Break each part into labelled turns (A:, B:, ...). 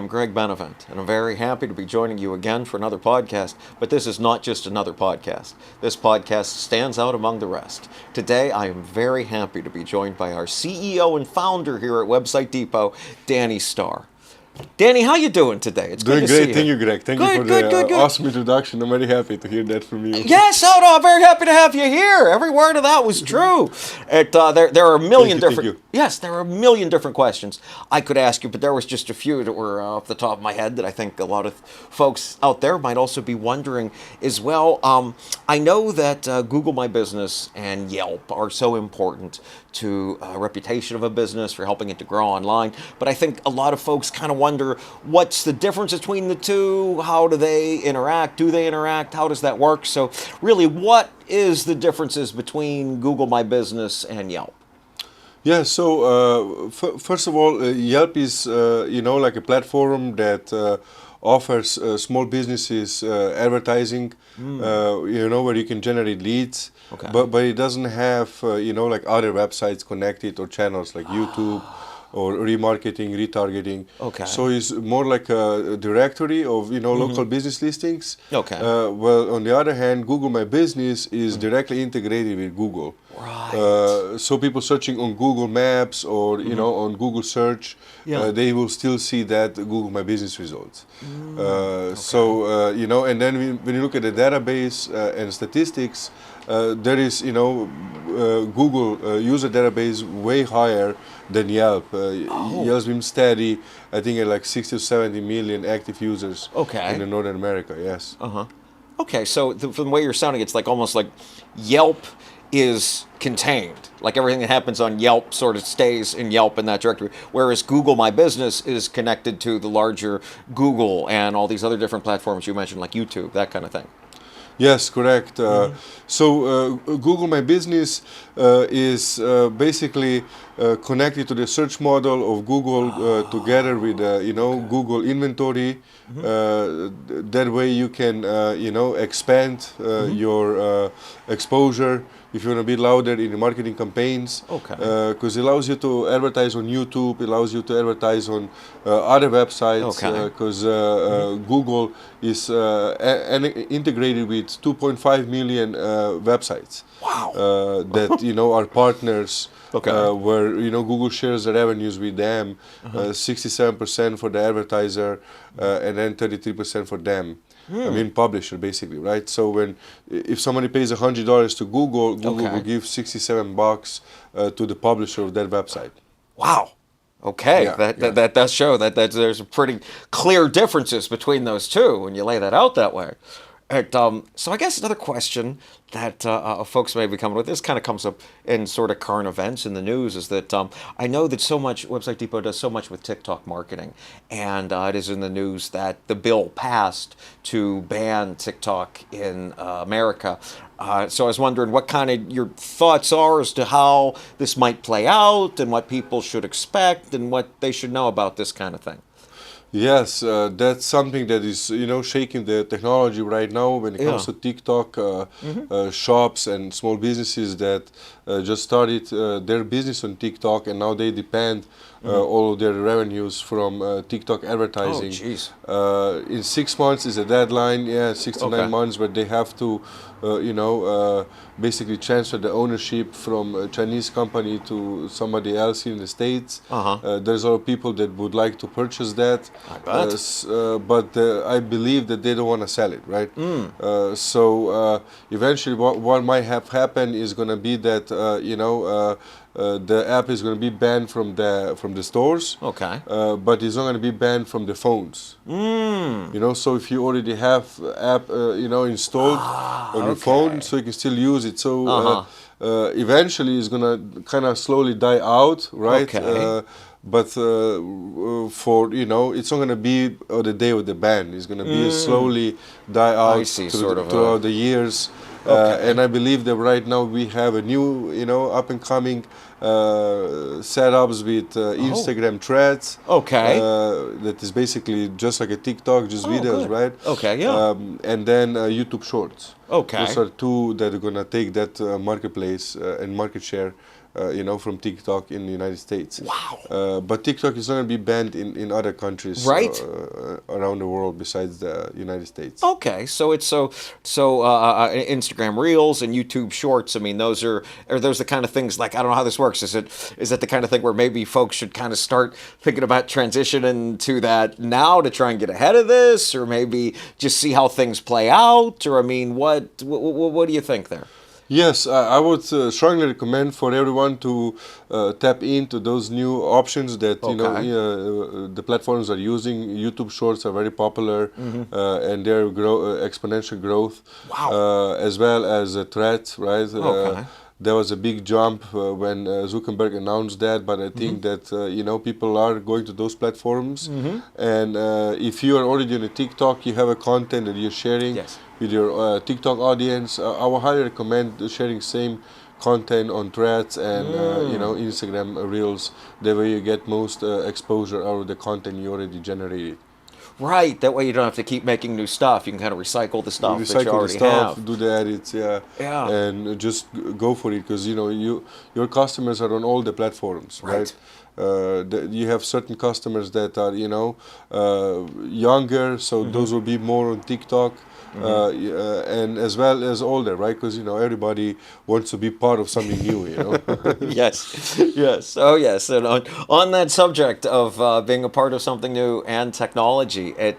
A: I'm Greg Benevent, and I'm very happy to be joining you again for another podcast. But this is not just another podcast. This podcast stands out among the rest. Today, I am very happy to be joined by our CEO and founder here at Website Depot, Danny Starr. Danny, how you doing today? It's
B: Doing
A: good to
B: great,
A: see you.
B: thank you, Greg. Thank you for the awesome introduction. I'm very happy to hear that from you.
A: Yes, I'm very happy to have you here. Every word of that was true. There are a million different. Yes, there are a million different questions I could ask you, but there was just a few that were off the top of my head that I think a lot of folks out there might also be wondering as well. I know that Google My Business and Yelp are so important to reputation of a business, for helping it to grow online. But I think a lot of folks kind of wonder, what's the difference between the two? How do they interact? Do they interact? How does that work? So really, what is the differences between Google My Business and Yelp?
B: Yeah, so first of all, Yelp is, like a platform that offers small businesses advertising, where you can generate leads.
A: Okay.
B: But it doesn't have, like other websites connected or channels like YouTube or remarketing, retargeting.
A: Okay.
B: So it's more like a directory of, local business listings.
A: Okay.
B: Well, on the other hand, Google My Business is directly integrated with Google.
A: Right.
B: So people searching on Google Maps or, on Google Search, they will still see that Google My Business results. So, and then when you look at the database and statistics, there is, Google user database way higher than Yelp. Yelp's been steady, I think, at like 60 or 70 million active users in Northern America, yes.
A: Okay, so from the way you're sounding, it's like almost like Yelp is contained. Like everything that happens on Yelp sort of stays in Yelp in that directory, whereas Google My Business is connected to the larger Google and all these other different platforms you mentioned, like YouTube, that kind of thing.
B: Yes, correct. So Google My Business is basically connected to the search model of Google together with Google inventory. That way you can expand your exposure if you want to be louder in the marketing campaigns. Because it allows you to advertise on YouTube, it allows you to advertise on other websites. Because Google is integrated with 2.5 million websites. That are partners. Where Google shares the revenues with them, 67% for the advertiser, and then 33% for them. I mean, publisher basically, right? So if somebody pays $100 to Google, Google will give $67 to the publisher of that website.
A: Wow. Okay, that does show that there's pretty clear differences between those two when you lay that out that way. So I guess another question that folks may be coming with, this kind of comes up in sort of current events in the news, is that I know that Website Depot does so much with TikTok marketing, and it is in the news that the bill passed to ban TikTok in America. So I was wondering what kind of your thoughts are as to how this might play out and what people should expect and what they should know about this kind of thing.
B: Yes, that's something that is, shaking the technology right now when it comes to TikTok. Shops and small businesses that just started their business on TikTok, and now they depend all of their revenues from TikTok advertising. In 6 months is a deadline, 6 to 9 months, but they have to, basically transfer the ownership from a Chinese company to somebody else here in the States. There's a lot of people that would like to purchase that, but I believe that they don't want to sell it, right? So eventually what might have happened is going to be that, the app is going to be banned from the stores, but it's not going to be banned from the phones. So if you already have app, installed on your phone, so you can still use it. So eventually, it's going to kind of slowly die out, right? But for it's not going to be the day of the ban. It's going to be slowly die out throughout the years. And I believe that right now we have a new, up and coming setups with Instagram threads. That is basically just like a TikTok, just videos, right? And then YouTube Shorts. Those are two that are gonna take that marketplace and market share from TikTok in the United States.
A: Wow.
B: But TikTok is going to be banned in other countries
A: Right.
B: around the world besides the United States.
A: Okay, so it's Instagram Reels and YouTube Shorts. I mean, are those the kind of things, like, I don't know how this works. Is that the kind of thing where maybe folks should kind of start thinking about transitioning to that now to try and get ahead of this, or maybe just see how things play out? Or, I mean, what do you think there?
B: Yes, I would strongly recommend for everyone to tap into those new options that the platforms are using. YouTube Shorts are very popular, and they're exponential growth.
A: Wow.
B: As well as Threads, right?
A: Okay.
B: There was a big jump when Zuckerberg announced that, but I think that people are going to those platforms, and if you are already on a TikTok, you have a content that you're sharing with your TikTok audience. I would highly recommend sharing same content on Threads and Instagram Reels. That way you get most exposure out of the content you already generated.
A: Right, that way you don't have to keep making new stuff. You can kind of recycle the stuff that you already have.
B: Do the edits,
A: Yeah.
B: and just go for it, because your customers are on all the platforms, right? You have certain customers that are younger, so those will be more on TikTok. And as well as older, right? Because everybody wants to be part of something new.
A: Yes, yes, oh yes. And on that subject of being a part of something new and technology, I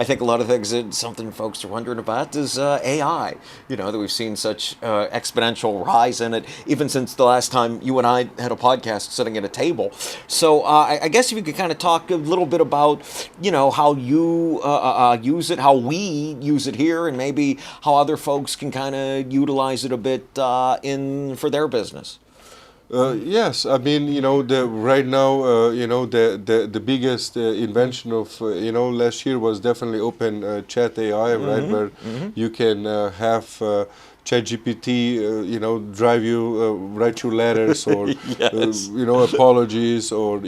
A: think a lot of things that something folks are wondering about is AI. That we've seen such exponential rise in it, even since the last time you and I had a podcast sitting at a table. So I guess if you could kind of talk a little bit about how you use it, how we use it here, and maybe how other folks can kind of utilize it a bit for their business.
B: Yes, I mean, right now, the biggest invention of, last year was definitely Open Chat AI, right, where you can have ChatGPT, drive you, write you letters, or
A: Yes.
B: apologies, or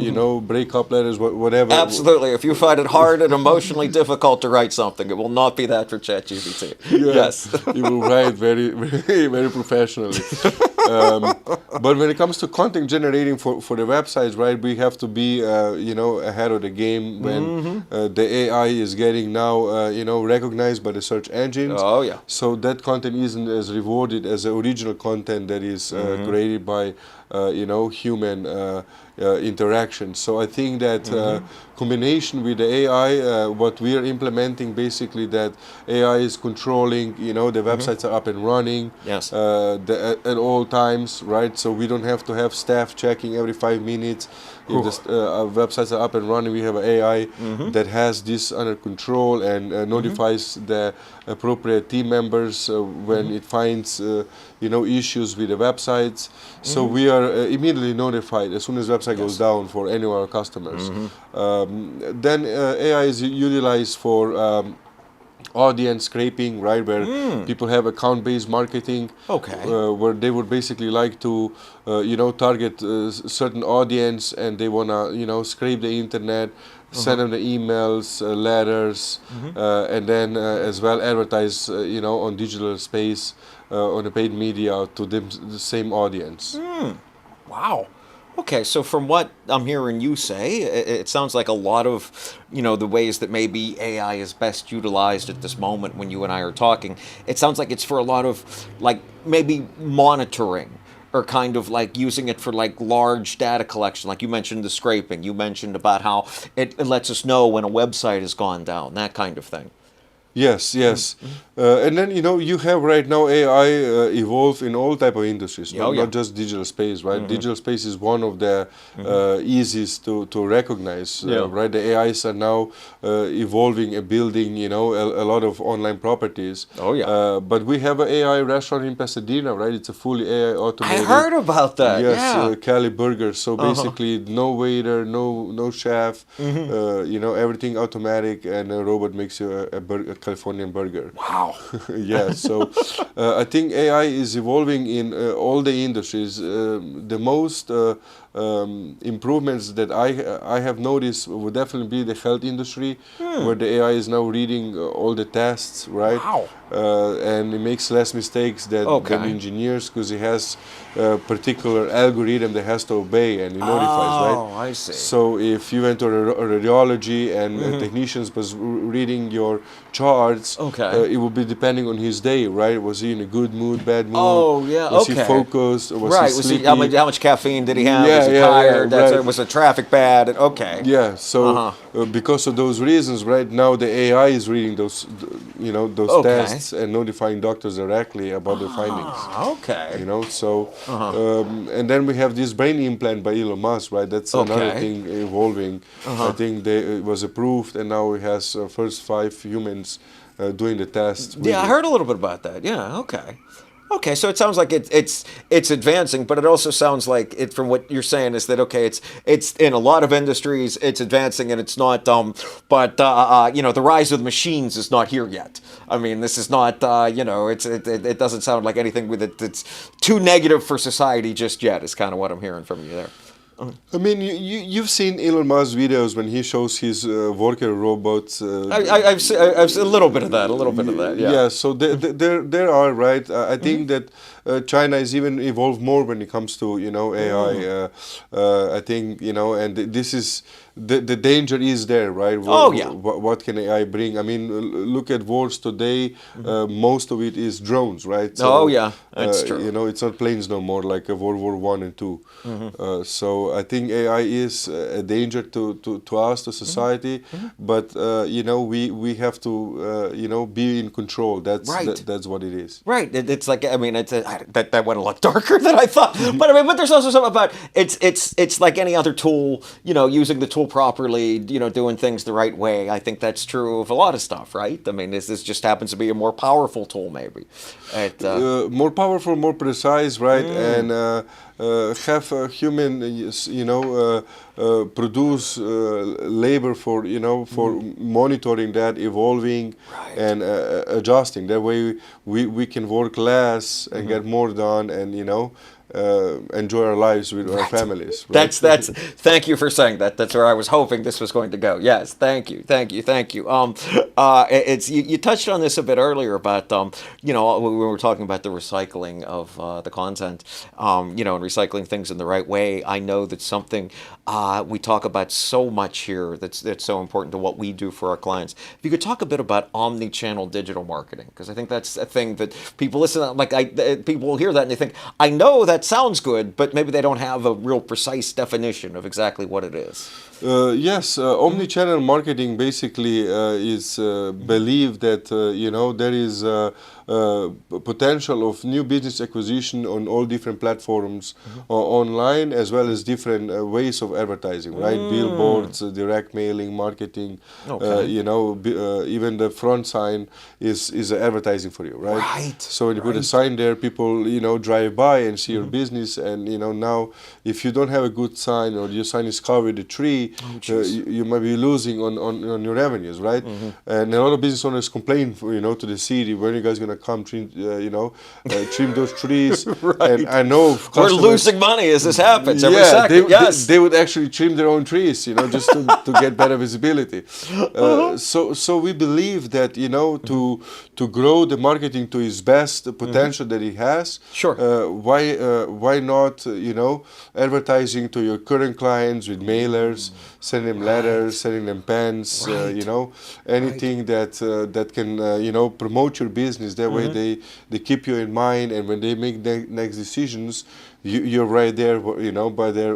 B: breakup letters, whatever.
A: Absolutely. If you find it hard and emotionally difficult to write something, it will not be that for ChatGPT. Yes.
B: You will write very, very, very professionally. But when it comes to content generating for the websites, right, we have to be, ahead of the game when the AI is getting now, recognized by the search engines.
A: Oh, yeah.
B: So that content isn't as rewarded as the original content that is created by, human interaction. So I think that combination with the AI, what we are implementing, basically that AI is controlling, the websites are up and running at all times, right? So we don't have to have staff checking every 5 minutes. If the websites are up and running, we have an AI that has this under control and notifies the appropriate team members when it finds issues with the websites. So we are immediately notified as soon as the website goes down for any of our customers. Then AI is utilized for audience scraping, right, where people have account-based marketing, where they would basically like to target certain audience, and they want to scrape the internet, send them the emails, letters, and then as well advertise on digital space, on the paid media to the same audience.
A: Wow. Okay, so from what I'm hearing you say, it sounds like a lot of, the ways that maybe AI is best utilized at this moment when you and I are talking, it sounds like it's for a lot of, like, maybe monitoring, or kind of like using it for like large data collection. Like you mentioned the scraping, you mentioned about how it lets us know when a website has gone down, that kind of thing.
B: Yes, yes. And then, you have right now AI evolve in all type of industries, not just digital space, right? Digital space is one of the easiest to recognize, right? The AIs are now evolving and building, a lot of online properties.
A: Oh, yeah.
B: But we have an AI restaurant in Pasadena, right? It's a fully AI automated.
A: I heard about that,
B: yes, Cali Burger. So basically, no waiter, no chef, everything automatic, and a robot makes you a Californian burger.
A: Wow.
B: Yeah, so I think AI is evolving in all the industries. The most improvements that I have noticed would definitely be the health industry, where the AI is now reading all the tests, right?
A: Wow.
B: And it makes less mistakes than engineers, because it has a particular algorithm that has to obey, and it notifies, right?
A: Oh, I see.
B: So if you went to a radiology and technicians was reading your charts, it would be depending on his day, right? Was he in a good mood, bad mood?
A: Oh, yeah,
B: was he focused? Or was he sleepy?
A: How much caffeine did he have? Was he tired?
B: Right.
A: Was the traffic bad? Okay.
B: Yeah, so because of those reasons, right now the AI is reading those, tests and notifying doctors directly about their findings.
A: Okay.
B: So and then we have this brain implant by Elon Musk, right? That's another thing evolving. I think it was approved, and now it has first 5 humans doing the test.
A: Yeah, I heard a little bit about that. Yeah. Okay. Okay, so it sounds like it's advancing, but it also sounds like it, from what you're saying, is that it's in a lot of industries it's advancing, and it's not but the rise of the machines is not here yet. I mean, this is not it doesn't sound like anything with it that's too negative for society just yet. Is kind of what I'm hearing from you there.
B: I mean, you've seen Elon Musk videos when he shows his worker robots.
A: I've seen a little bit of that. Yeah.
B: Yeah. So there are, right. I think that China is even evolved more when it comes to AI. I think and this is the danger is there, right? What can AI bring? I mean, look at wars today. Most of it is drones, right? So,
A: that's true.
B: It's not planes no more like World War I and II. So I think AI is a danger to us, to society. But we have to be in control. That's what it is.
A: Right. It's like, I mean, that went a lot darker than I thought. But there's also something about it's like any other tool. Using the tool properly, doing things the right way. I think that's true of a lot of stuff, right? I mean, this just happens to be a more powerful tool, maybe.
B: More powerful, more precise, right? And have a human, produce labor for monitoring that, evolving, and adjusting. That way, we can work less and get more done, and enjoy our lives with our families. Right?
A: That's. Thank you for saying that. That's where I was hoping this was going to go. Yes, thank you. You touched on this a bit earlier about we were talking about the recycling of the content, and recycling things in the right way. I know that's something we talk about so much here. That's so important to what we do for our clients. If you could talk a bit about omni-channel digital marketing, because I think that's a thing that people listen to, people will hear that and they think, I know that sounds good, but maybe they don't have a real precise definition of exactly what it is.
B: Yes, omni-channel marketing basically is believed that there is potential of new business acquisition on all different platforms, online, as well as different ways of advertising, right? Billboards, direct mailing, marketing. Even the front sign is advertising for you, right?
A: Right.
B: So when you put a sign there, people drive by and see your business, and now if you don't have a good sign, or your sign is covered with a tree, you might be losing on your revenues, right? And a lot of business owners complain, to the city, when are you guys going to come trim those trees?
A: Right.
B: And I know
A: we're losing money as this happens every second.
B: They would actually trim their own trees, just to get better visibility. So we believe that to grow the marketing to its best potential that it has.
A: Sure.
B: Why not advertising to your current clients with mailers, sending them letters, sending them pens, anything that can promote your business. That way they keep you in mind, and when they make next decisions, you're right there, by their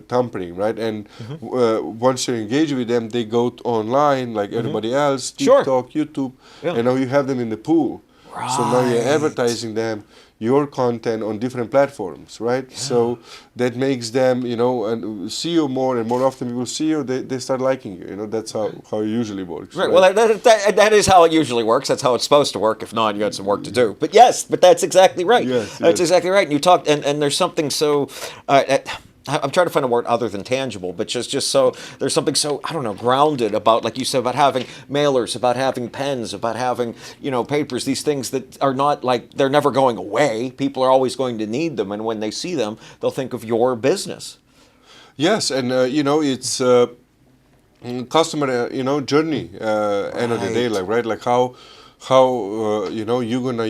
B: thumbprint, right? And once you're engaged with them, they go online like everybody else, TikTok, YouTube, and now you have them in the pool.
A: Right.
B: So now you're advertising them, your content, on different platforms, right? Yeah. So that makes them, and see you more, and more often people see you, they start liking you. That's how it usually works.
A: Right. Well, that is how it usually works. That's how it's supposed to work. If not, you got some work to do. But that's exactly right. That's exactly right. And you talked, and there's something so. I'm trying to find a word other than tangible, but just so there's something so, I don't know, grounded about, like you said, about having mailers, about having pens, about having, papers, these things that are not like, they're never going away. People are always going to need them. And when they see them, they'll think of your business.
B: Yes, and it's customer journey end of the day, like right, like how you're gonna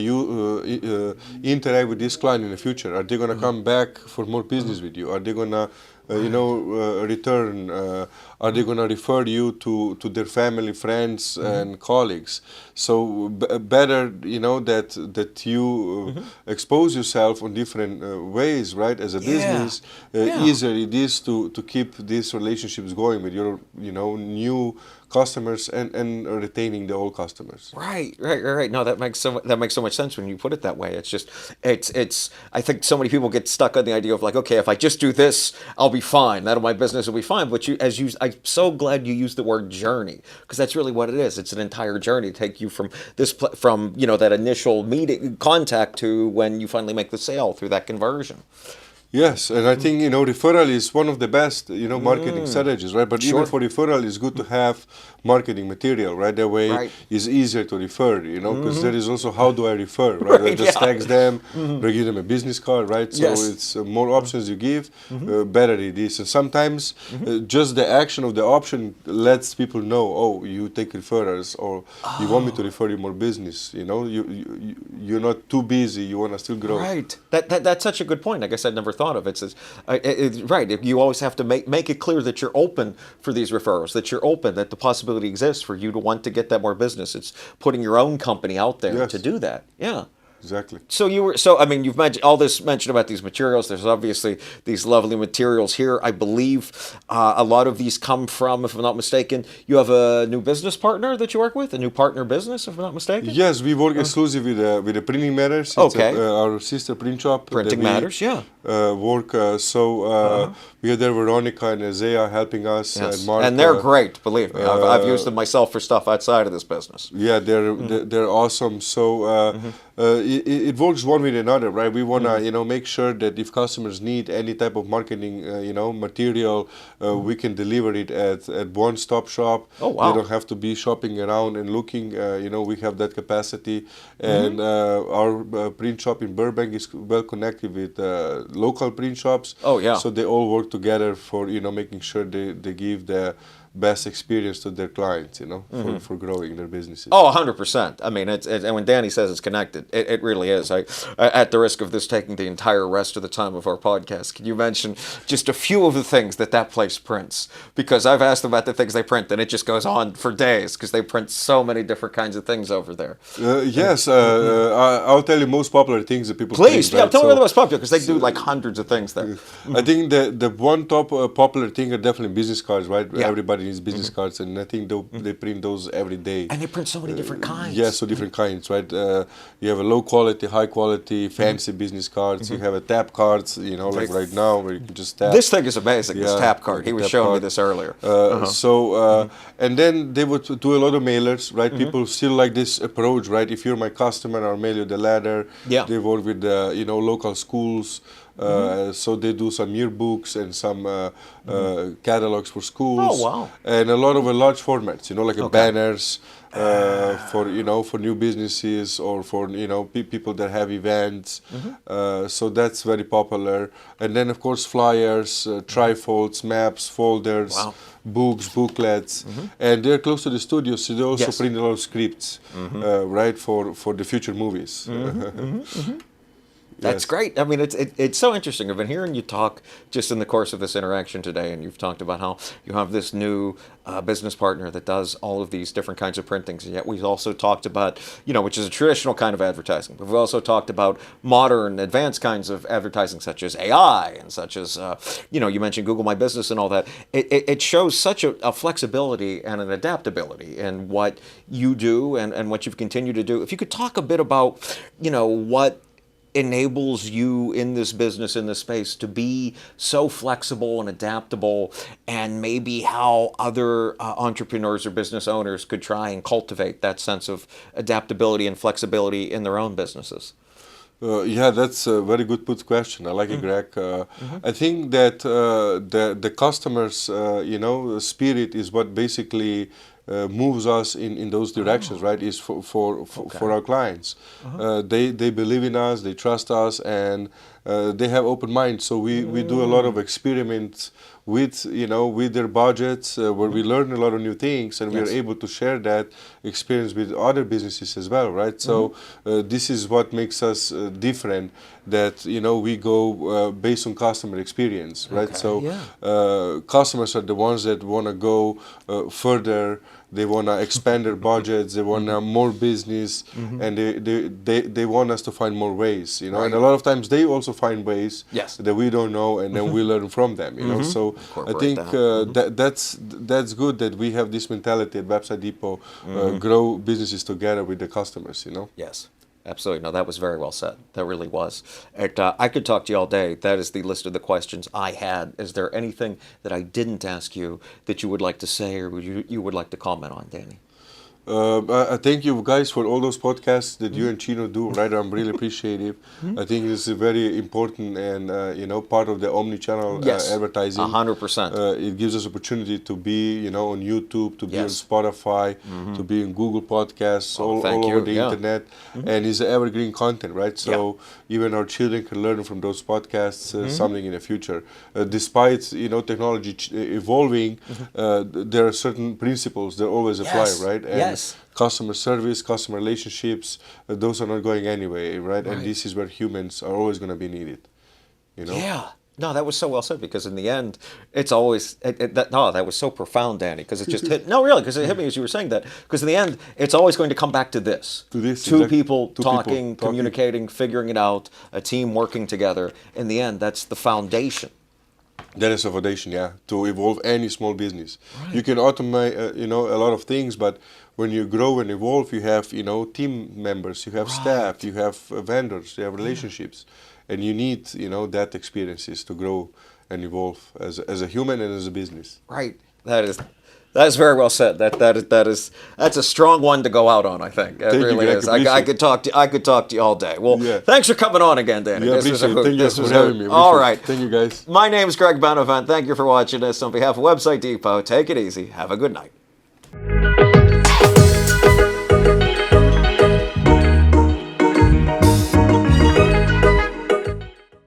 B: interact with this client in the future. Are they gonna come back for more business with you? Are they gonna return? Are they gonna refer you to their family, friends, and colleagues? So better that you expose yourself on different ways, right? As a business, easier it is to keep these relationships going with your new customers and retaining the old customers.
A: Right. No, that makes so much sense when you put it that way. It's just it's. I think so many people get stuck on the idea of like, okay, if I just do this, I'll be fine. My business will be fine. But I'm so glad you used the word journey, because that's really what it is. It's an entire journey to take you from that initial meeting contact to when you finally make the sale through that conversion.
B: Yes, and I think referral is one of the best marketing strategies, right? But even for referral, it's good to have marketing material, right? That way it's easier to refer, because there is also how do I refer, right? I just text them, or give them a business card, right? So it's more options you give, better it is. And sometimes just the action of the option lets people know, oh, you take referrals, or you want me to refer you more business. You're not too busy. You want to still grow.
A: Right. That's such a good point. I guess I'd never thought of it. It's right. You always have to make it clear that you're open for these referrals, that you're open, that the possibility exists for you to want to get that more business. It's putting your own company out there to do that. Yeah.
B: Exactly.
A: So you've mentioned about these materials. There's obviously these lovely materials here. I believe a lot of these come from, if I'm not mistaken, you have a new business partner that you work with, a new partner business, if I'm not mistaken.
B: Yes, we work exclusively with the Printing Matters. It's our sister print shop.
A: Printing Matters, yeah.
B: We have there Veronica and Isaiah helping us, and Mark.
A: And they're great, believe me. I've used them myself for stuff outside of this business.
B: Yeah, they're awesome. So it works one with another, right? We want to make sure that if customers need any type of marketing material, we can deliver it at one-stop shop.
A: Oh, wow.
B: They don't have to be shopping around and looking. We have that capacity, and our print shop in Burbank is well connected with local print shops.
A: Oh, yeah.
B: So they all work together for making sure they give the best experience to their clients, for growing their businesses.
A: Oh, 100%. I mean, and when Danny says it's connected, it really is. At the risk of this taking the entire rest of the time of our podcast, can you mention just a few of the things that place prints? Because I've asked them about the things they print, and it just goes on for days, because they print so many different kinds of things over there.
B: Yes, I'll tell you most popular things that people
A: Please,
B: print, right?
A: Tell me what the most popular, because they do like hundreds of things there.
B: I think the one top popular thing are definitely business cards, right?
A: Yeah.
B: Everybody needs business cards, and I think they print those every day.
A: And they print so many different kinds.
B: Yeah, so different kinds, right? You have a low quality, high quality, fancy business cards. You have a tap cards, like right now, where you can just tap.
A: This thing is amazing, this tap card. He was showing me this earlier.
B: And then they would do a lot of mailers, right? People still like this approach, right? If you're my customer, I'll mail you the letter.
A: Yeah.
B: They work with, local schools. So they do some yearbooks and some catalogs for schools.
A: Oh, wow.
B: And a lot of large formats, like banners for new businesses, or for people that have events. So that's very popular. And then of course flyers, trifolds, maps, folders.
A: Wow.
B: Books, booklets, and they're close to the studio, so they also print a lot of scripts, right, for the future movies.
A: That's great. I mean, it's so interesting. I've been hearing you talk just in the course of this interaction today, and you've talked about how you have this new business partner that does all of these different kinds of printings. And yet we've also talked about, which is a traditional kind of advertising. But we've also talked about modern, advanced kinds of advertising, such as AI and such as, you mentioned Google My Business and all that. It shows such a flexibility and an adaptability in what you do and what you've continued to do. If you could talk a bit about, what enables you in this business, in this space, to be so flexible and adaptable, and maybe how other entrepreneurs or business owners could try and cultivate that sense of adaptability and flexibility in their own businesses.
B: That's a very good question. I like it, Greg. I think that the customer's, spirit is what basically moves us in those directions, right? Is for our clients. They believe in us, they trust us, and they have open minds. So we do a lot of experiments with with their budgets, where we learn a lot of new things, and we are able to share that experience with other businesses as well, right? So this is what makes us different. That we go based on customer experience, right? So customers are the ones that want to go further. They want to expand their budgets. They want more business, and they want us to find more ways. And a lot of times they also find ways that we don't know, and then we learn from them. So I think that's good that we have this mentality at Website Depot, grow businesses together with the customers.
A: Yes. Absolutely. No, that was very well said. That really was. I could talk to you all day. That is the list of the questions I had. Is there anything that I didn't ask you that you would like to say, or you would like to comment on, Danny?
B: I thank you guys for all those podcasts that you and Chino do, right? I'm really appreciative. I think this is very important and part of the Omni-channel advertising.
A: 100%.
B: It gives us opportunity to be on YouTube, to be on Spotify, to be in Google Podcasts, all over the internet, and it's evergreen content, right? So even our children can learn from those podcasts something in the future. Despite technology evolving, there are certain principles that always apply, right? And customer service, customer relationships, those are not going anyway, right? And this is where humans are always going to be needed.
A: Yeah. No, that was so well said, because in the end, it's always, that was so profound, Danny, because it just hit, no, really, because it hit me as you were saying that, because in the end, it's always going to come back to this. Two people talking, communicating, figuring it out, a team working together. In the end, that's the foundation.
B: That is a foundation, to evolve any small business. You can automate, a lot of things, but when you grow and evolve, you have, team members, you have staff, you have vendors, you have relationships, and you need, that experiences to grow and evolve as a human and as a business.
A: Right. That is very well said. That's a strong one to go out on, I think. It really is. I could talk to you all day. Well, thanks for coming on again, Danny.
B: Thank you for having me.
A: All right.
B: Thank you, guys.
A: My name is Greg Benevent. Thank you for watching this. On behalf of Website Depot, take it easy. Have a good night.